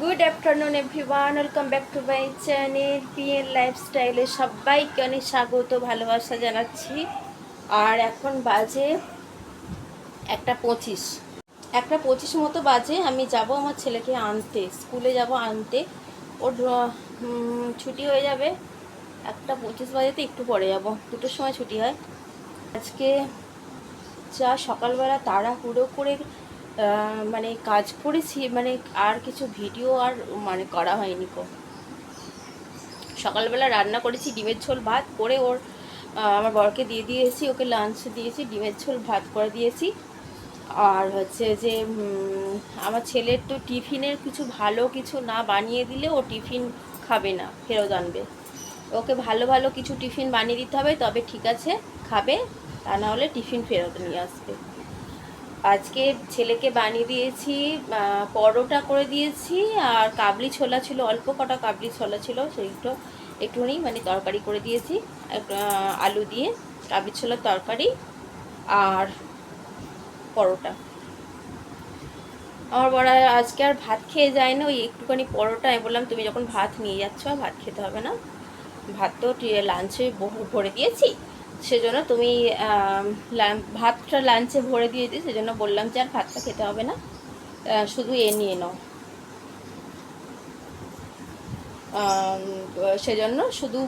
Good afternoon everyone, welcome back to my channel PN লাইফস্টাইলে সবাইকে অনেক স্বাগত ভালোবাসা জানাচ্ছি। আর এখন বাজে 1:25, 1:25 মতো বাজে। আমি যাব আমার ছেলেকে আনতে, স্কুলে যাব আনতে। ওর ছুটি হয়ে যাবে 1:25 বাজেতে, একটু পরে যাব, 2টোর সময় ছুটি হয়। আজকে যা সকালবেলা তাড়াহুড়ো করে মানে কাজ করেছি, মানে আর কিছু ভিডিও আর মানে করা হয়নি কো। সকালবেলা রান্না করেছি ডিমের ঝোল ভাত করে, ওর আমার বরকে দিয়ে দিয়েছি, ওকে লাঞ্চ দিয়েছি, ডিমের ঝোল ভাত করে দিয়েছি। আর হচ্ছে যে আমার ছেলের তো টিফিনের কিছু ভালো কিছু না বানিয়ে দিলে ও টিফিন খাবে না, ফেরত আনবে। ওকে ভালো ভালো কিছু টিফিন বানিয়ে দিতে হবে, তবে ঠিক আছে খাবে, তা না হলে টিফিন ফেরত নিয়ে আসবে। আজকে ছেলেকে বানিয়ে দিয়েছি, পরোটা করে দিয়েছি, আর কাবলি ছোলা ছিল, অল্প কটা কাবলি ছোলা ছিল, সেইগুলো একটুখানি মানে তরকারি করে দিয়েছি, আলু দিয়ে কাবলি ছোলার তরকারি আর পরোটা। আমার বড় আজকে আর ভাত খেয়ে যায় না, ওই একটুখানি পরোটা। আমি বললাম তুমি যখন ভাত নিয়ে যাচ্ছ ভাত খেতে হবে না, ভাত তো লাঞ্চে ভরে দিয়েছি, সেজন্য তুমি ভাতটা লাঞ্চে ভরে দিয়ে দিই, সেজন্য বললাম যে আর ভাতটা খেতে হবে না, শুধু এ নিয়ে নাও। সেজন্য শুধু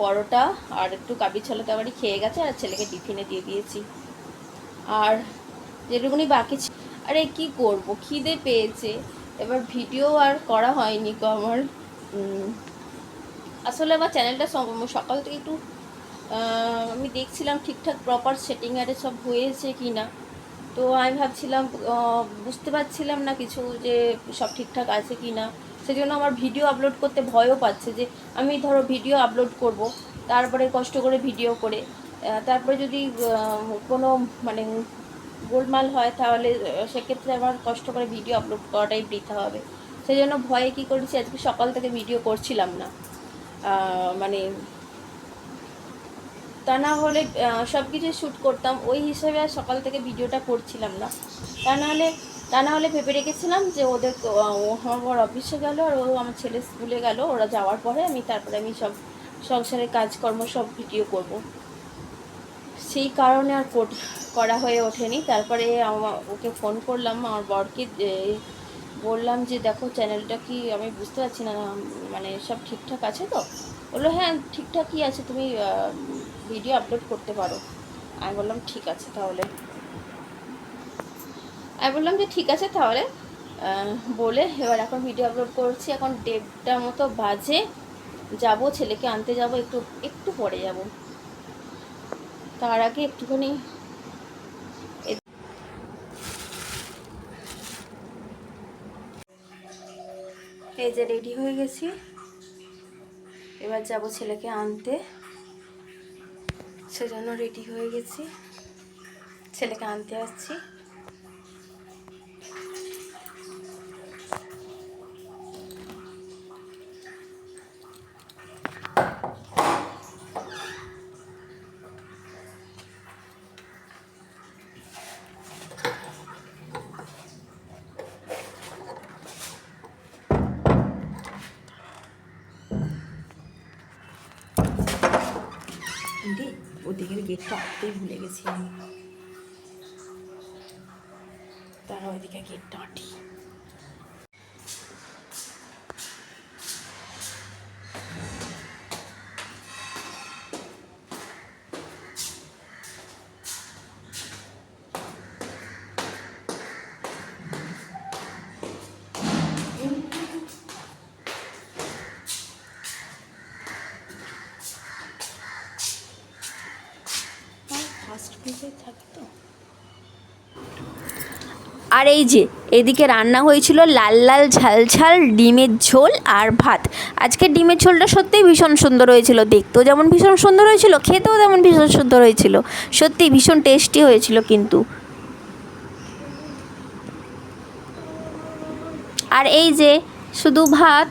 পরোটা আর একটু কাবলি ছোলা তরকারি খেয়ে গেছে, আর ছেলেকে টিফিনে দিয়ে দিয়েছি। আর যেটুকুনি বাকি আরে কি করব, খিদে পেয়েছে, এবার ভিডিও আর করা হয়নি গো আমার। আসলে আমার চ্যানেলটা সকাল থেকে একটু আমি দেখছিলাম ঠিকঠাক প্রপার সেটিং আরে সব হয়েছে কি না, তো আমি ভাবছিলাম, বুঝতে পারছিলাম না কিছু যে সব ঠিকঠাক আছে কি না। সেজন্য আমার ভিডিও আপলোড করতে ভয়ও পাচ্ছে, যে আমি ধরো ভিডিও আপলোড করব, তারপরে কষ্ট করে ভিডিও করে তারপরে যদি কোনো মানে গোলমাল হয়, তাহলে সেক্ষেত্রে আমার কষ্ট করে ভিডিও আপলোড করাটাই বৃথা হবে। সেই জন্য ভয়ে কী করেছি, আজকে সকাল থেকে ভিডিও করছিলাম না। মানে তা না হলে সব কিছু শ্যুট করতাম, ওই হিসেবে আর সকাল থেকে ভিডিওটা করছিলাম না। তা না হলে ভেবে রেখেছিলাম যে ওদের আমার বর অফিসে গেল আর ও আমার ছেলে স্কুলে গেল, ওরা যাওয়ার পরে তারপরে আমি সব সংসারের কাজকর্ম সব ভিডিও করব। সেই কারণে আর করা হয়ে ওঠেনি। তারপরে ওকে ফোন করলাম, আমার বরকে বললাম যে দেখো চ্যানেলটা কি, আমি বুঝতে পারছি না, মানে সব ঠিকঠাক আছে তো? বললো হ্যাঁ ঠিকঠাকই আছে, তুমি ভিডিও আপলোড করতে পারো। আমি বললাম ঠিক আছে তাহলে, ঠিক আছে তাহলে বলে এবার এখন ভিডিও আপলোড করছি। এখন 1:30 মতো বাজে, যাব ছেলেকে আনতে যাব, একটু একটু পরে যাব। তার আগে একটুখানি এই যে রেডি হয়ে গেছি, এবার যাব ছেলেকে আনতে, সেজন্য রেডি হয়ে গেছি, ছেলেকে আনতে আসছি। ওদিকের গেটটা আটতেই ভুলে গেছি আমি, তারা ওইদিকে গেটটা আটি। আর এই যে এদিকে রান্না হয়েছিল লাল লাল ঝাল ঝাল ডিমের ঝোল আর ভাত। আজকে ডিমের ঝোলটা সত্যিই ভীষণ সুন্দর হয়েছিল, দেখতেও যেমন ভীষণ সুন্দর হয়েছিল, খেতেও তেমন ভীষণ সুন্দর হয়েছিল, সত্যিই ভীষণ টেস্টি হয়েছিল কিন্তু। আর এই যে শুধু ভাত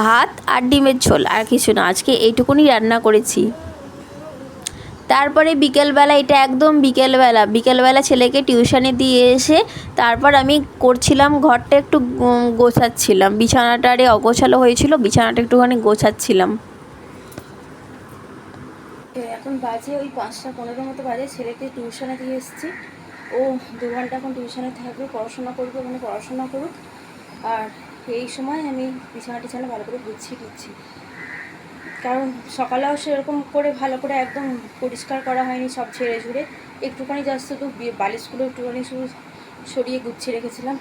ভাত আর ডিমের ঝোল, আর কিছু না, আজকে এইটুকুনি রান্না করেছি। তারপরে বিকেলবেলা, এটা একদম বিকেলবেলা ছেলেকে টিউশনে দিয়ে এসে তারপর আমি করছিলাম ঘরটা একটু গোছাচ্ছিলাম, বিছানাটারে অগোছালো হয়েছিল, বিছানাটা একটুখানি গোছাচ্ছিলাম। এখন বাজে ওই 5টা 15 মতো বাজে, ছেলেকে টিউশনে দিয়ে এসেছি। ও 2 ঘন্টা এখন টিউশনে থাকবে, পড়াশোনা করবে, মানে পড়াশোনা করুক। আর এই সময় আমি বিছানা ভালো করে গুছিয়ে দিচ্ছি, কারণ সকালেও সেরকম করে ভালো করে একদম পরিষ্কার করা হয়নি, সব ঝেড়ে ঝুড়ে একটুখানি জাস্ট শুধু বালিশগুলো একটুখানি শুধু সরিয়ে গুছিয়ে রেখেছিলাম।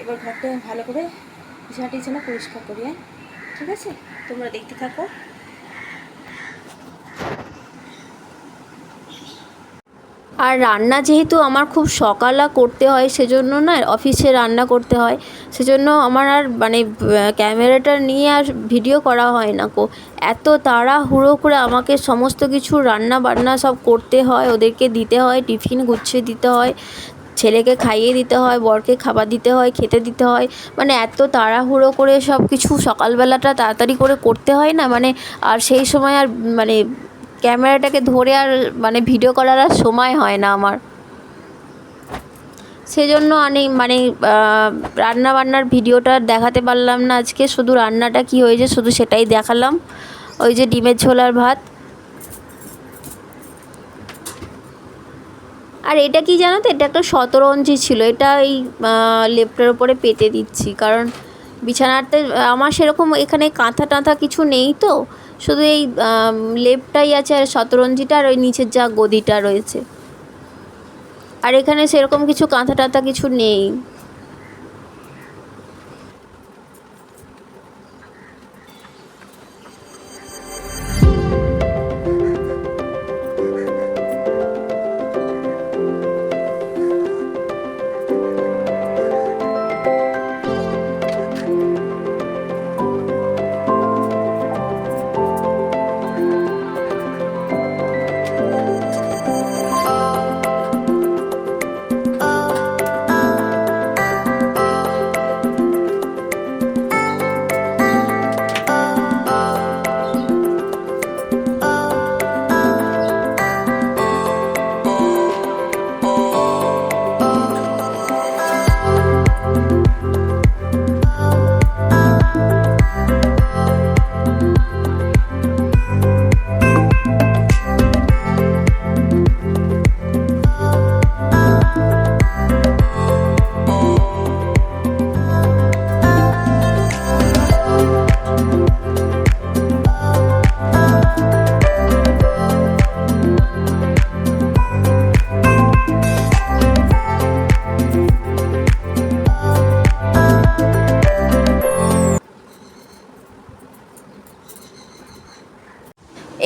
এবার ঘরটা ভালো করে বিছানা পরিষ্কার করি। ঠিক আছে, তোমরা দেখতে থাকো। আর রান্না যেহেতু আমার খুব সকালে করতে হয়, সেজন্য না অফিসে রান্না করতে হয়, সেজন্য আমার আর মানে ক্যামেরাটা নিয়ে আর ভিডিও করা হয় না কো। এত তাড়াহুড়ো করে আমাকে সমস্ত কিছু রান্না বান্না সব করতে হয়, ওদেরকে দিতে হয়, টিফিন গুছিয়ে দিতে হয়, ছেলেকে খাইয়ে দিতে হয়, বরকে খাবার দিতে হয়, খেতে দিতে হয়, মানে এত তাড়াহুড়ো করে সব কিছু সকালবেলাটা তাড়াতাড়ি করে করতে হয় না, মানে আর সেই সময় আর মানে ক্যামেরাটাকে ধরে আর মানে ভিডিও করার আর সময় হয় না আমার। সেজন্য আমি মানে রান্না বান্নার ভিডিওটা দেখাতে পারলাম না আজকে, শুধু রান্নাটা কি হয়েছে শুধু সেটাই দেখালাম। ওই যে ডিমের ঝোল আর ভাত। আর এটা কি জানো তো, এটা একটা শতরঞ্জি ছিল, এটা এই লেপটার উপরে পেতে দিচ্ছি, কারণ বিছানাতে আমার সেরকম এখানে কাঁথা টাঁথা কিছু নেই তো, শুধু এই লেপটাই আছে আর শতরঞ্জিটা আর ওই নিচের যা গদিটা রয়েছে, আর এখানে সেরকম কিছু কাঁথা টাঁথা কিছু নেই।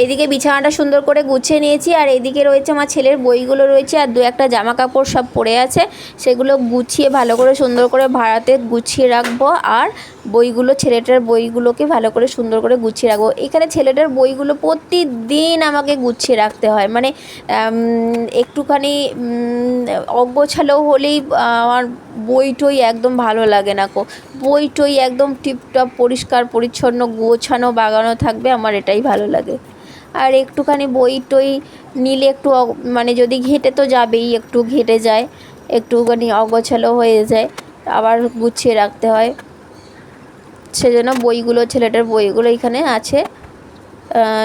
এদিকে বিছানাটা সুন্দর করে গুছিয়ে নিয়েছি, আর এদিকে রয়েছে আমার ছেলের বইগুলো রয়েছে, আর 2-1টা জামা কাপড় সব পড়ে আছে, সেগুলো গুছিয়ে ভালো করে সুন্দর করে ভাড়াতে গুছিয়ে রাখবো। আর বইগুলো, ছেলেটার বইগুলোকে ভালো করে সুন্দর করে গুছিয়ে রাখবো। এখানে ছেলেটার বইগুলো প্রতিদিন আমাকে গুছিয়ে রাখতে হয়, মানে একটুখানি অগোছালো হলেই আমার বই টই একদম ভালো লাগে না কো। বই টই একদম টিপটপ পরিষ্কার পরিচ্ছন্ন গোছানো বাগানো থাকবে, আমার এটাই ভালো লাগে। আর একটুখানি বই টই নিলে একটু মানে যদি ঘেঁটে তো যাবেই, একটু ঘেঁটে যায়, একটুখানি অগোছালো হয়ে যায়, আবার গুছিয়ে রাখতে হয়। সেজন্য বইগুলো, ছেলেটার বইগুলো এখানে আছে,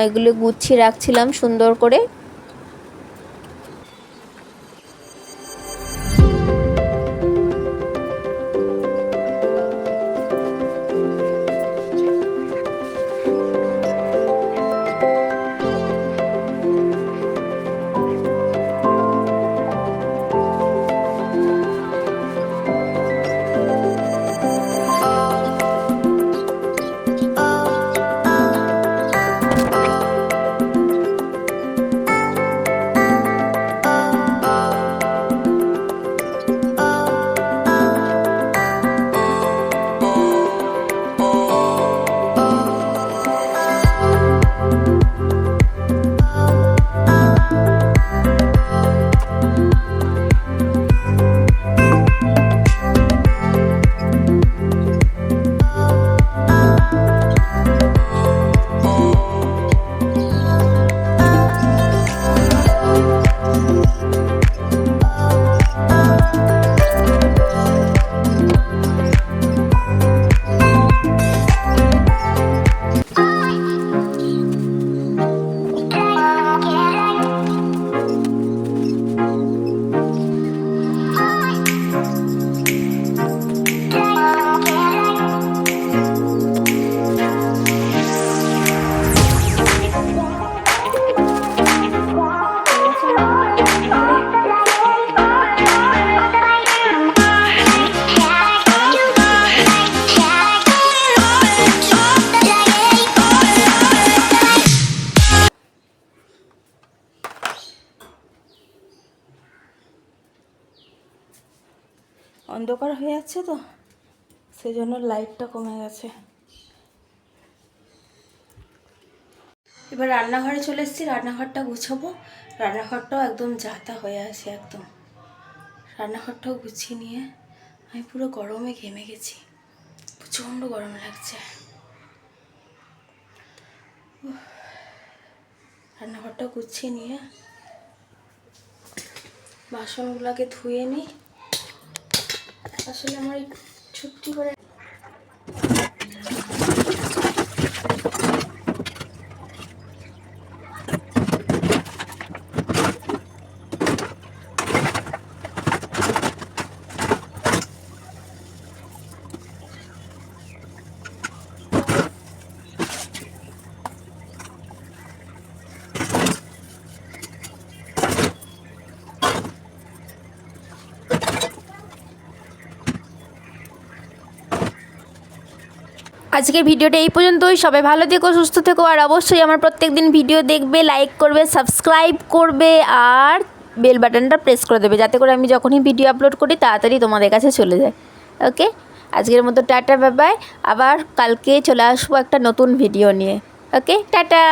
এগুলো গুছিয়ে রাখছিলাম সুন্দর করে। অন্ধকার হয়ে যাচ্ছে তো সেই জন্য লাইটটা কমে গেছে। এবার রান্নাঘরে চলে এসেছি, রান্নাঘরটা গুছাবো। রান্নাঘরটাও একদম যাতা হয়ে আছে, একদম রান্নাঘরটাও গুছিয়ে নিয়ে আমি পুরো গরমে ঘেমে গেছি, প্রচণ্ড গরম লাগছে। রান্নাঘরটা গুছিয়ে নিয়ে বাসনগুলোকে ধুয়ে নিই। আসলে আমার ছুটি করে আজকের ভিডিওটা এই পর্যন্তই। সবাই ভালো থেকো, সুস্থ থেকো, আর অবশ্যই আমার প্রত্যেকদিন ভিডিও দেখবে, লাইক করবে, সাবস্ক্রাইব করবে আর বেল বাটনটা প্রেস করে দেবে, যাতে করে আমি যখনই ভিডিও আপলোড করি তাড়াতাড়ি তোমাদের কাছে চলে যায়। ওকে, আজকের মতো টাটা, বাই বাই। আবার কালকে চলে আসবো একটা নতুন ভিডিও নিয়ে। ওকে, টাটা।